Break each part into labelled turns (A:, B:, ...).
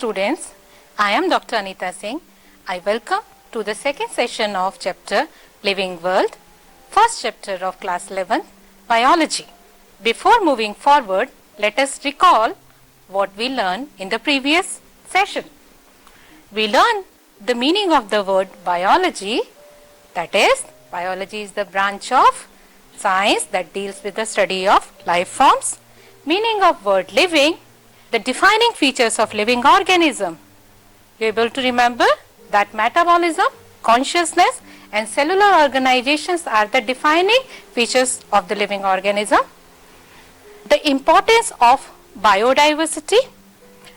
A: students, I am Dr. Anita Singh. I welcome to the second session of chapter Living World, first chapter of class 11, Biology. Before moving forward, let us recall what we learned in the previous session. We learned the meaning of the word biology, that is, biology is the branch of science that deals with the study of life forms. Meaning of word living, the defining features of living organism. You able to remember that metabolism, consciousness and cellular organizations are the defining features of the living organism. The importance of biodiversity,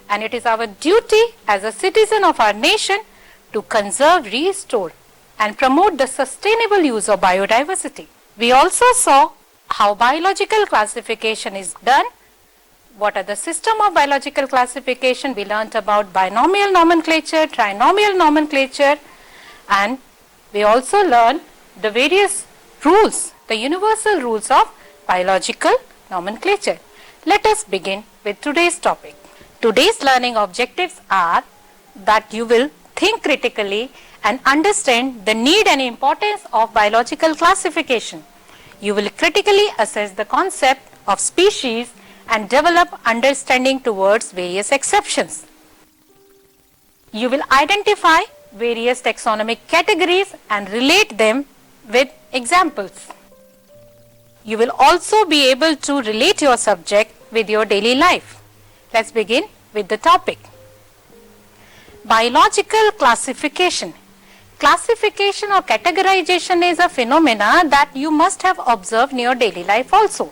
A: and it is our duty as a citizen of our nation to conserve, restore and promote the sustainable use of biodiversity. We also saw how biological classification is done. What are the system of biological classification? We learnt about binomial nomenclature, trinomial nomenclature, and we also learned the various rules, the universal rules of biological nomenclature. Let us begin with today's topic. Today's learning objectives are that you will think critically and understand the need and importance of biological classification. You will critically assess the concept of species and develop understanding towards various exceptions. You will identify various taxonomic categories and relate them with examples. You will also be able to relate your subject with your daily life. Let's begin with the topic. Biological classification. Classification or categorization is a phenomena that you must have observed in your daily life also.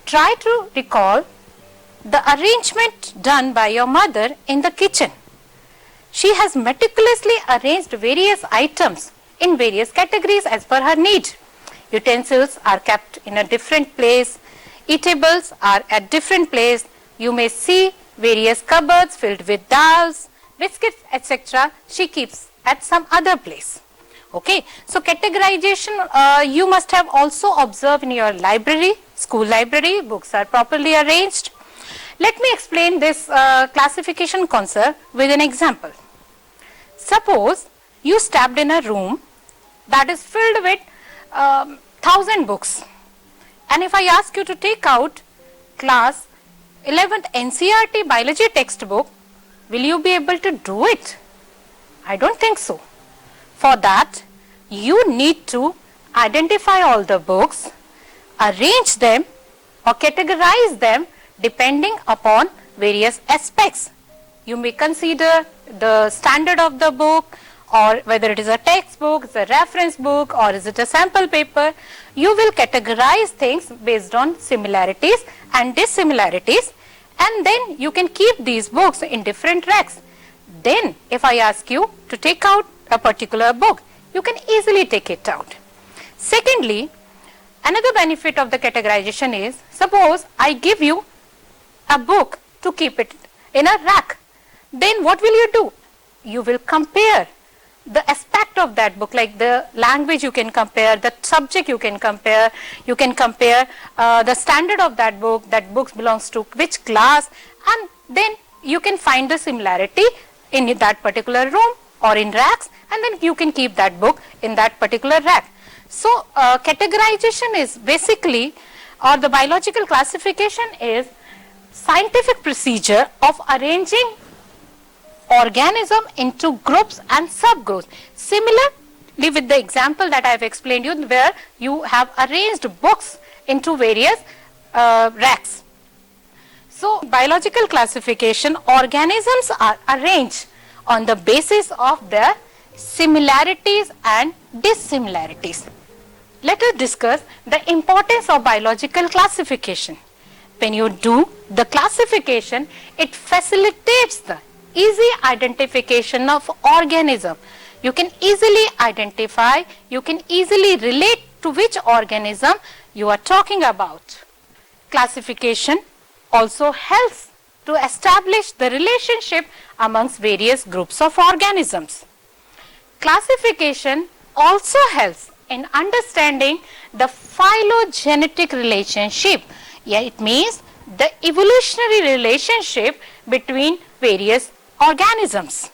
A: Try to recall the arrangement done by your mother in the kitchen. She has meticulously arranged various items in various categories as per her need. Utensils are kept in a different place. Eatables are at different place. You may see various cupboards filled with dals, biscuits, etc. She keeps at some other place. Okay, so categorization you must have also observed in your library, school library. Books are properly arranged. Let me explain this classification concept with an example. Suppose you stepped in a room that is filled with 1,000 books, and if I ask you to take out class 11th NCERT biology textbook, will you be able to do it? I don't think so. For that, you need to identify all the books, arrange them or categorize them depending upon various aspects. You may consider the standard of the book, or whether it is a textbook, it's a reference book, or is it a sample paper. You will categorize things based on similarities and dissimilarities, and then you can keep these books in different racks. Then if I ask you to take out a particular book, you can easily take it out. Secondly, another benefit of the categorization is, suppose I give you a book to keep it in a rack. Then what will you do? You will compare the aspect of that book, like the language you can compare, the subject you can compare the standard of that book belongs to which class, and then you can find the similarity in that particular room or in racks, and then you can keep that book in that particular rack. So categorization is basically, or the biological classification is scientific procedure of arranging organism into groups and subgroups. Similarly with the example that I have explained you, where you have arranged books into various racks. So biological classification, organisms are arranged on the basis of their similarities and dissimilarities. Let us discuss the importance of biological classification. When you do the classification, it facilitates the easy identification of organism. You can easily identify, you can easily relate to which organism you are talking about. Classification also helps to establish the relationship amongst various groups of organisms. Classification also helps in understanding the phylogenetic relationship. Yeah, it means the evolutionary relationship between various organisms.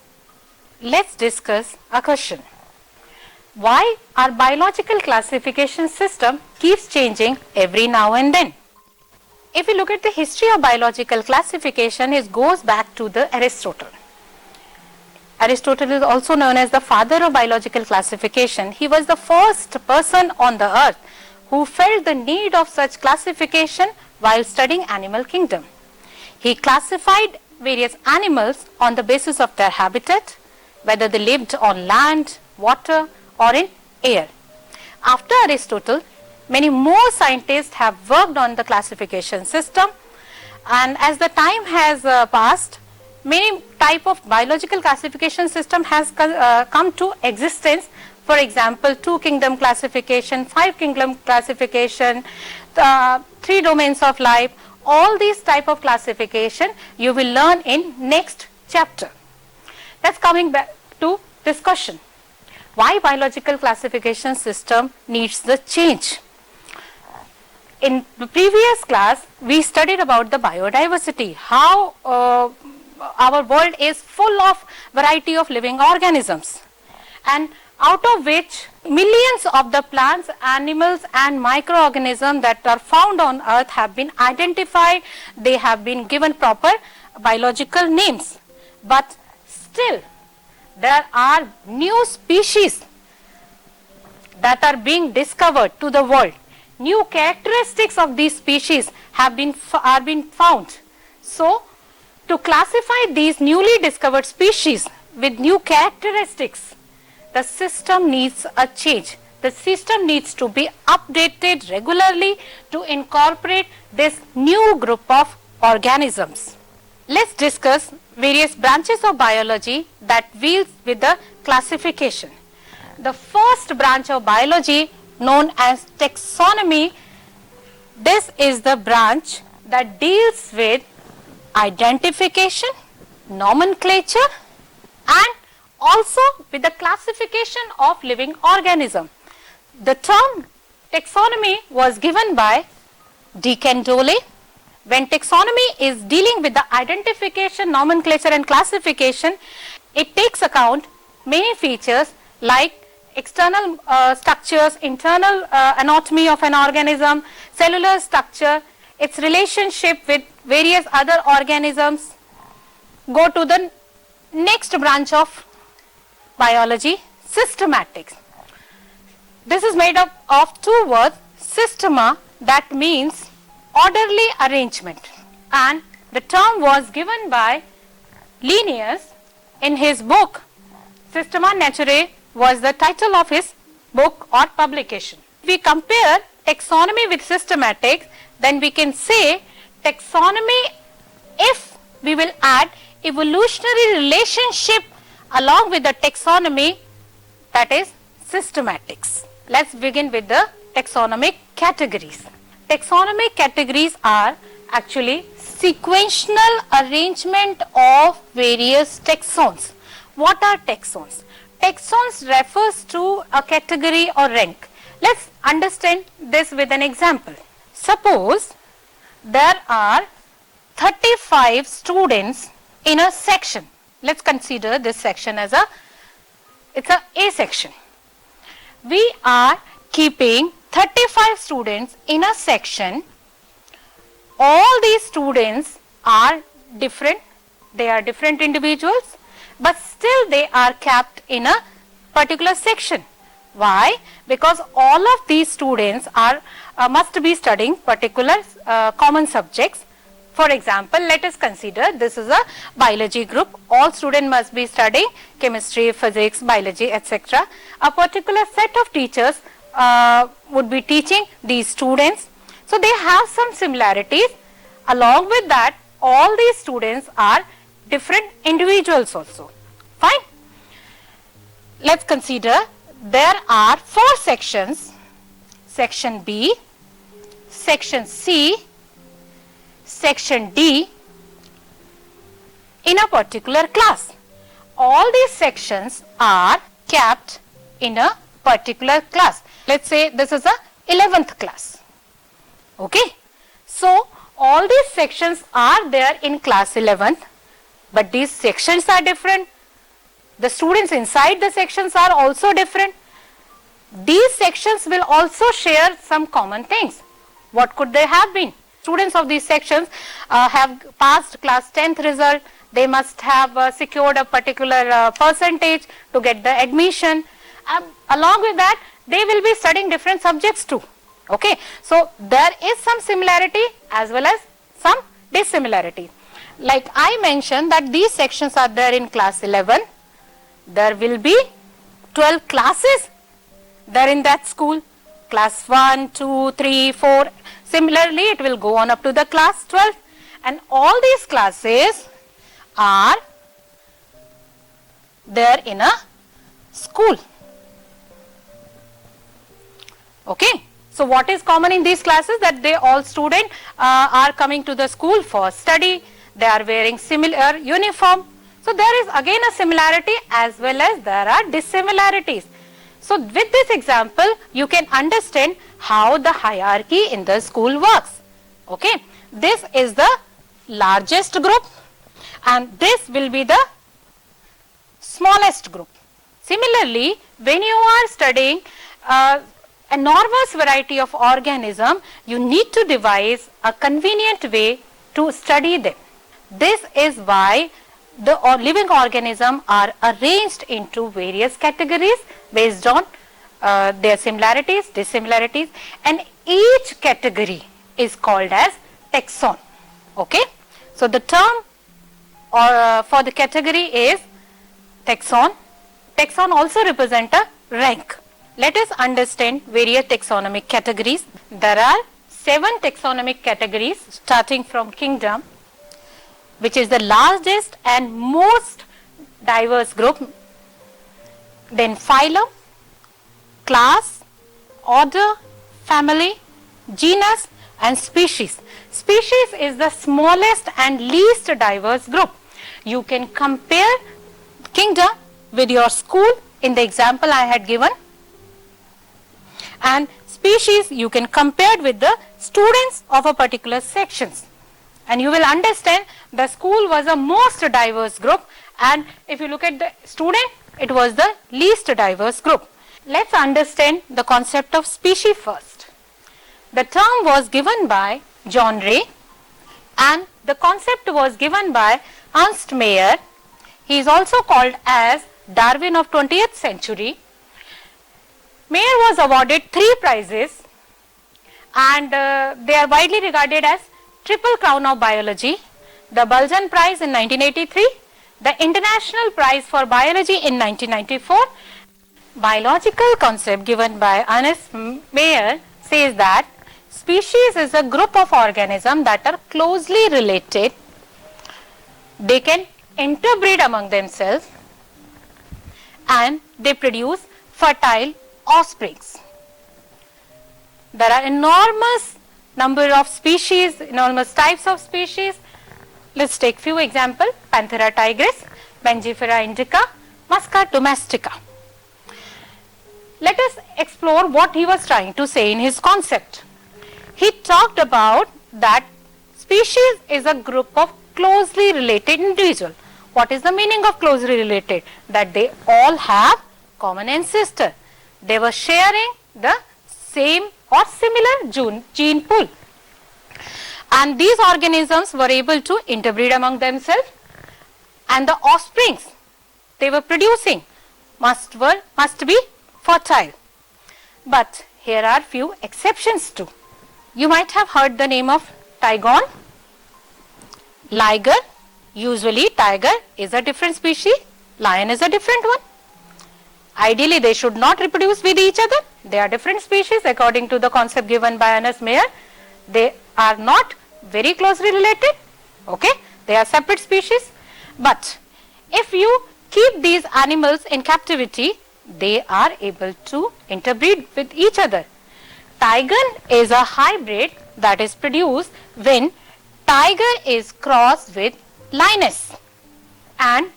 A: Let's discuss a question. Why our biological classification system keeps changing every now and then? If you look at the history of biological classification, it goes back to the Aristotle. Aristotle is also known as the father of biological classification. He was the first person on the earth who felt the need of such classification while studying animal kingdom. He classified various animals on the basis of their habitat, whether they lived on land, water, or in air. After Aristotle, many more scientists have worked on the classification system, and as the time has passed, many type of biological classification system has come to existence. For example, 2 kingdom classification, 5 kingdom classification, 3 domains of life. All these type of classification you will learn in next chapter. That's coming back to this question. Why biological classification system needs the change? In the previous class, we studied about the biodiversity, how our world is full of variety of living organisms, and out of which millions of the plants, animals and microorganisms that are found on earth have been identified. They have been given proper biological names, but still there are new species that are being discovered to the world. New characteristics of these species are being found. So to classify these newly discovered species with new characteristics, the system needs a change. The system needs to be updated regularly to incorporate this new group of organisms. Let's discuss various branches of biology that deals with the classification. The first branch of biology, known as taxonomy, this is the branch that deals with identification, nomenclature, and also with the classification of living organism. The term taxonomy was given by de Candolle. When taxonomy is dealing with the identification, nomenclature and classification, it takes account many features like external structures, internal anatomy of an organism, cellular structure, its relationship with various other organisms. Go to the next branch of biology, systematics. This is made up of 2 words, systema, that means orderly arrangement, and the term was given by Linnaeus in his book Systema Naturae, was the title of his book or publication. If we compare taxonomy with systematics, then we can say taxonomy, if we will add evolutionary relationship along with the taxonomy, that is systematics. Let's begin with the taxonomic categories. Taxonomic categories are actually sequential arrangement of various taxons. What are taxons? Taxons refers to a category or rank. Let's understand this with an example. Suppose there are 35 students in a section. Let's consider this section as it's a section. We are keeping 35 students in a section. All these students are different. They are different individuals, but still they are kept in a particular section. Why? Because all of these students are must be studying particular common subjects. For example, let us consider this is a biology group. All students must be studying chemistry, physics, biology, etc. A particular set of teachers would be teaching these students. So they have some similarities. Along with that, all these students are different individuals also. Fine. Let's consider there are 4 sections: section B, section C, section D in a particular class. All these sections are kept in a particular class. Let's say this is a 11th class. Okay. So all these sections are there in class 11th. but these sections are different. The students inside the sections are also different. These sections will also share some common things. What could they have been? Students of these sections have passed class 10th result. They must have secured a particular percentage to get the admission. Along with that, they will be studying different subjects too. Okay, so there is some similarity as well as some dissimilarity. Like I mentioned that these sections are there in class 11. There will be 12 classes there in that school. Class 1, 2, 3, 4. Similarly, it will go on up to the class 12. And all these classes are there in a school. Okay. So what is common in these classes? That they all students are coming to the school for study. They are wearing similar uniform. So there is again a similarity as well as there are dissimilarities. So with this example, you can understand how the hierarchy in the school works. Okay. This is the largest group and this will be the smallest group. Similarly, when you are studying enormous variety of organism, you need to devise a convenient way to study them. This is why the living organism are arranged into various categories based on their similarities, dissimilarities, and each category is called as taxon. Okay. So the term for the category is taxon. Taxon also represent a rank. Let us understand various taxonomic categories. There are 7 taxonomic categories starting from kingdom, which is the largest and most diverse group. Then phylum, class, order, family, genus and species. Species is the smallest and least diverse group. You can compare kingdom with your school in the example I had given, and species you can compare with the students of a particular sections, and you will understand the school was a most diverse group, and if you look at the student, it was the least diverse group. Let's understand the concept of species first. The term was given by John Ray and the concept was given by Ernst Mayr. He is also called as Darwin of 20th century. Mayr was awarded 3 prizes and they are widely regarded as triple crown of biology. The Bulgen Prize in 1983, the International Prize for Biology in 1994. Biological concept given by Ernst Mayr says that species is a group of organisms that are closely related. They can interbreed among themselves and they produce fertile offsprings. There are enormous number of species, enormous types of species. Let's take few examples: Panthera tigris, Mangifera indica, Musca domestica. Let us explore what he was trying to say in his concept. He talked about that species is a group of closely related individuals. What is the meaning of closely related? That they all have common ancestor. They were sharing the same or similar gene pool. And these organisms were able to interbreed among themselves, and the offsprings they were producing must be fertile. But here are few exceptions too. You might have heard the name of tigon, liger. Usually tiger is a different species, lion is a different one. Ideally they should not reproduce with each other. They are different species according to the concept given by Ernst Mayr. They are not very closely related. Okay, they are separate species. But if you keep these animals in captivity, they are able to interbreed with each other. Tigon is a hybrid that is produced when tiger is crossed with lioness, and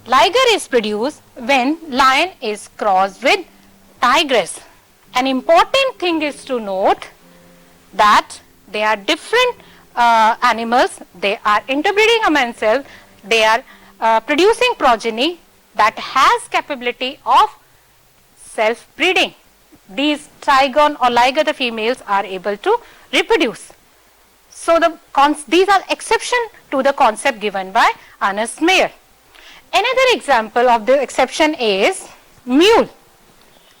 A: liger is produced when lion is crossed with tigress. An important thing is to note that they are different animals. They are interbreeding among themselves. They are producing progeny that has capability of self-breeding. These trigon or ligada females are able to reproduce. So these are exception to the concept given by Ernest Mayr. Another example of the exception is mule.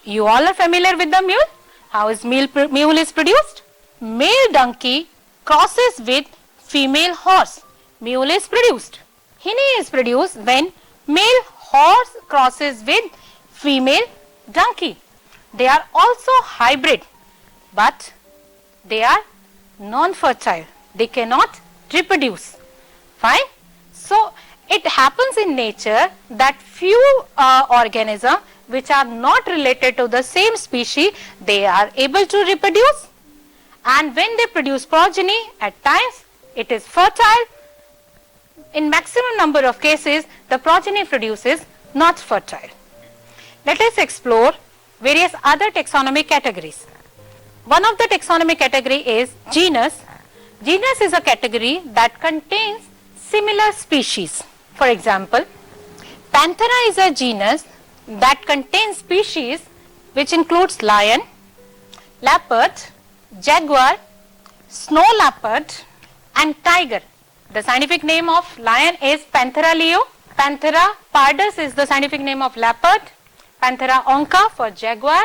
A: You all are familiar with the mule? How is mule is produced? Male donkey crosses with female horse. Mule is produced. Hinny is produced when male horse crosses with female donkey. They are also hybrid, but they are non-fertile. They cannot reproduce. Fine. So it happens in nature that few organisms which are not related to the same species, they are able to reproduce, and when they produce progeny, at times it is fertile. In maximum number of cases, the progeny produces not fertile. Let us explore various other taxonomic categories. One of the taxonomic category is genus. Genus is a category that contains similar species. For example, Panthera is a genus that contains species which includes lion, leopard, jaguar, snow leopard and tiger. The scientific name of lion is Panthera leo. Panthera pardus is the scientific name of leopard. Panthera onca for jaguar.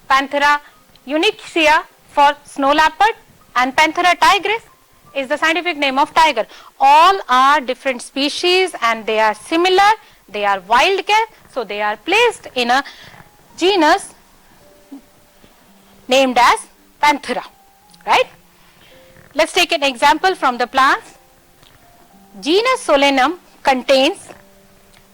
A: Panthera unicia for snow leopard, and Panthera tigris is the scientific name of tiger. All are different species and they are similar. They are wildcat, so they are placed in a genus named as Panthera, right? Let's take an example from the plants. Genus Solanum contains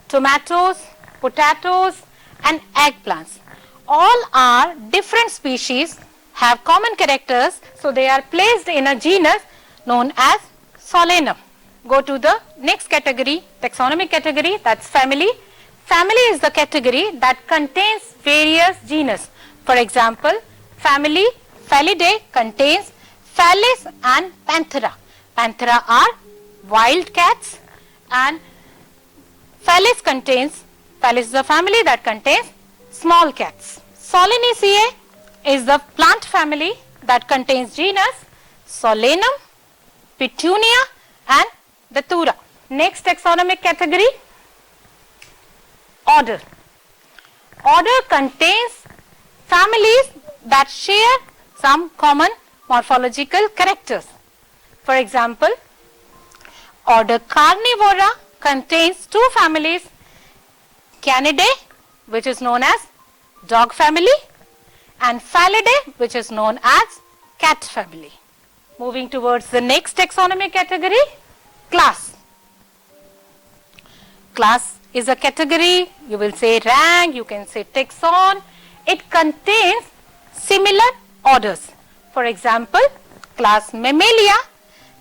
A: tomatoes, potatoes and eggplants. All are different species, have common characters, so they are placed in a genus known as Solanum. Go to the next category, taxonomic category, that's family. Family is the category that contains various genus. For example, family Felidae contains Felis and Panthera. Panthera are wild cats and Felis is the family that contains small cats. Solanaceae is the plant family that contains genus Solanum, Petunia and Datura. Next taxonomic category, order. Order contains families that share some common morphological characters. For example, order Carnivora contains two families, Canidae, which is known as dog family, and Felidae, which is known as cat family. Moving towards the next taxonomic category, class. Class is a category, you will say rank, you can say taxon. It contains similar orders. For example, class Mammalia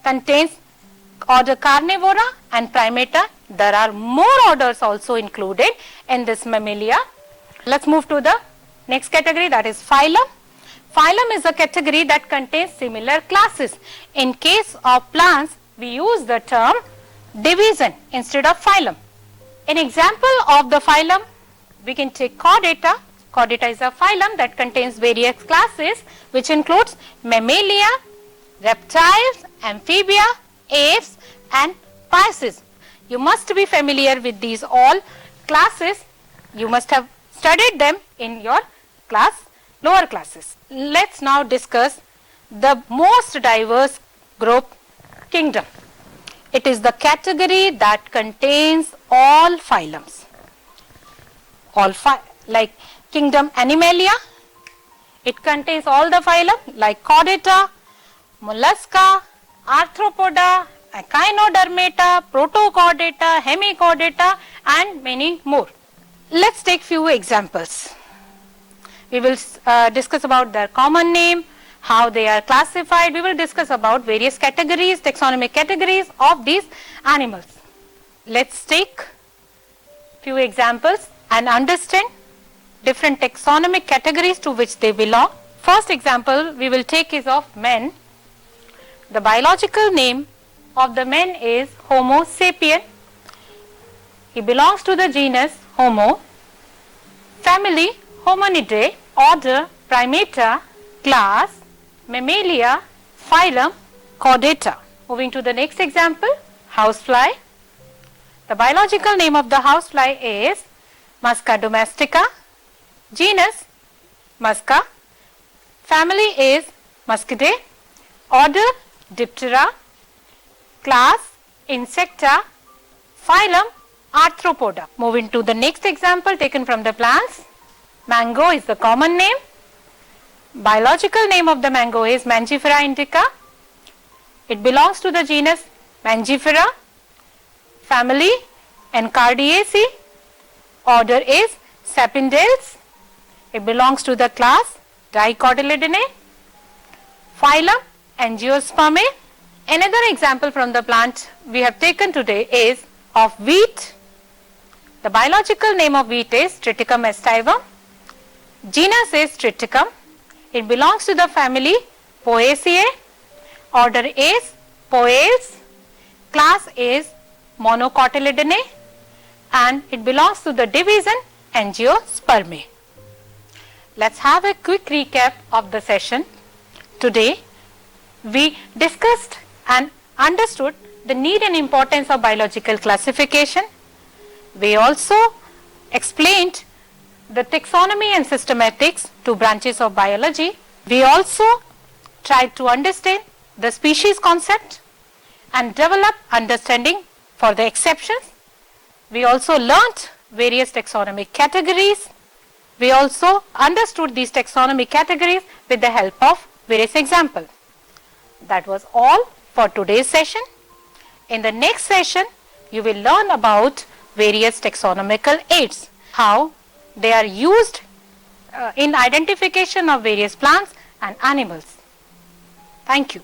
A: contains order Carnivora and Primata. There are more orders also included in this Mammalia. Let's move to the next category, that is phylum. Phylum is a category that contains similar classes. In case of plants, we use the term division instead of phylum. An example of the phylum, we can take Chordata. Chordata is a phylum that contains various classes which includes Mammalia, reptiles, amphibia, apes and Pisces. You must be familiar with these all classes. You must have studied them in your lower classes. Let's now discuss the most diverse group, kingdom. It is the category that contains all phylums. Like kingdom Animalia, it contains all the phylum like Chordata, Mollusca, Arthropoda, Echinodermata, Protochordata, Hemichordata and many more. Let's take few examples. We will discuss about their common name, how they are classified. We will discuss about various categories, taxonomic categories of these animals. Let's take few examples and understand different taxonomic categories to which they belong. First example we will take is of men. The biological name of the men is Homo sapien. He belongs to the genus Homo, family Hominidae, order Primata, class Mammalia, phylum Chordata. Moving to the next example, housefly. The biological name of the housefly is Musca domestica, genus Musca, family is Muscidae, order Diptera, class Insecta, phylum Arthropoda. Moving to the next example taken from the plants. Mango is the common name. Biological name of the mango is Mangifera indica. It belongs to the genus Mangifera, family Encardiaceae, order is Sapindales. It belongs to the class Dicotyledonnae, phylum Angiospermae. Another example from the plant we have taken today is of wheat. The biological name of wheat is Triticum aestivum. Genus is Triticum. It belongs to the family Poaceae. Order is Poales. Class is Monocotyledonnae, and it belongs to the division Angiospermae. Let's have a quick recap of the session. Today we discussed and understood the need and importance of biological classification. We also explained the taxonomy and systematics, two branches of biology. We also tried to understand the species concept and develop understanding for the exceptions. We also learnt various taxonomic categories. We also understood these taxonomic categories with the help of various examples. That was all for today's session. In the next session, you will learn about various taxonomical aids, how they are used in identification of various plants and animals. Thank you.